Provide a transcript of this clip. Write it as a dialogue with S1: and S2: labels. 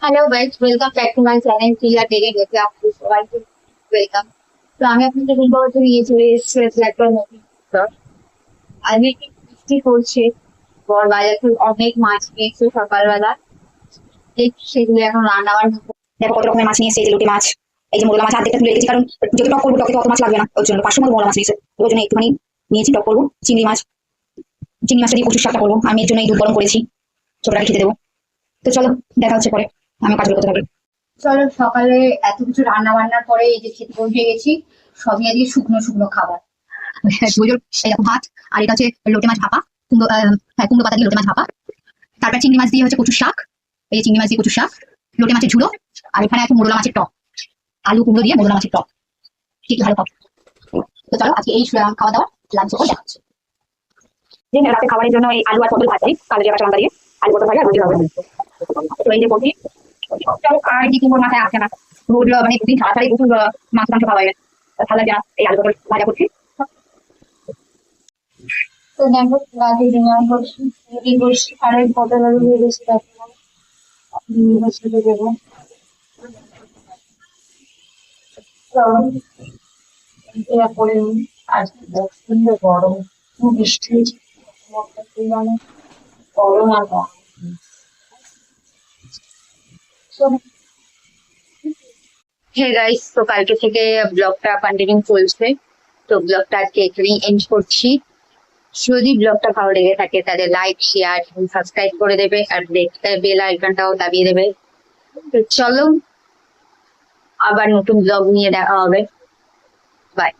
S1: Hello guys, welcome back to my channel Priya daily দেখে আপনাদের সবাইকে ওয়েলকাম। তো আমি আপনাদের বলতে নিয়ে চলে এসেছি একটা নতুন vlog। আজকে কি বৃষ্টি পড়ছে, বাজার থেকে অনেক মাছ নিয়েছে সকালবেলা। এই সেগুলো এখন রান্না বান্না
S2: দেখো কত রকমের মাছ নিয়ে এসেছে। এই যে লুটি মাছ, এই যে মোরলা মাছ আর্ধেকটা তুলে রেখেছি, কারণ যদি টক করবো টকে তো অত মাছ লাগবে না, ওর জন্য 500 মতো মোরলা মাছ নিয়েছে। ওর জন্য একটুখানি নিয়েছি, টক করবো। চিংড়ি মাছ, চিংড়ি মাছটা দিয়ে কচুর শাকটা করবো। আমি এর জন্য এই দুধ গরম করেছি, ছোটটাকে খেতে দেবো। তো চলো, দেখা হচ্ছে পরে, আমি কাজগুলো করতে থাকি।
S1: চলো সকালে এত কিছু রান্না বান্নার পরে এই যে খেতে বসে গেছি। সবই আজকে শুকনো শুকনো খাবার।
S2: দুজোর এই দেখো ভাত, আর এটা হচ্ছে লোটে মাছ ভাপা, কুমড়ো হ্যাঁ কুমড়ো পাতা দিয়ে লোটে মাছ ভাপা। তারপর চিংড়ি মাছ দিয়ে হচ্ছে কচুর শাক, এই যে চিংড়ি মাছ দিয়ে কচুর শাক, লোটে মাছের ঝুড়ো, আর এখানে আছে মোরলা মাছের টক, আলু কুমড়ো দিয়ে মোরলা মাছের টক। ঠিক ভালো টক। তো চলো আজকে এই খাওয়া দাওয়া লাঞ্চ করে দেখা হচ্ছে। যে রাতে খাবারের জন্য এই আলু আর পটল ভাজি, কালো জিরা কাঁচা লঙ্কা দিয়ে আলু পটল ভাজা আর রুটি হবে। তো এই যে বলছি, চলো আর কি কুমড়োর মাথায় আসছে না, রোজ মানে দুদিন ছাড়া ছাড়াই প্রচুর মাছ মাংস খাওয়া হয়। ভালো যা এই আলু পটল ভাজা করছি।
S1: তো দেখো রাতে ডিনার করছি, রুটি করছি আর এই পটল আলু ভেজেছি, তারপর দেবো। এরপরে আজকে প্রচন্ড গরম, খুব বৃষ্টি হয়েছে, মানে গরম আর গরম। হে গাইস, তো কালকে থেকে ব্লগটা কন্টিনিউ চলছে। তো ব্লগটা আজকে এখানেই এন্ড করছি। যদি ব্লগটা ভালো লেগে থাকে তাহলে লাইক শেয়ার এবং সাবস্ক্রাইব করে দেবে, আর বেল আইকনটাও দাবিয়ে দেবে। তো চলো, আবার নতুন ব্লগ নিয়ে দেখা হবে। বাই।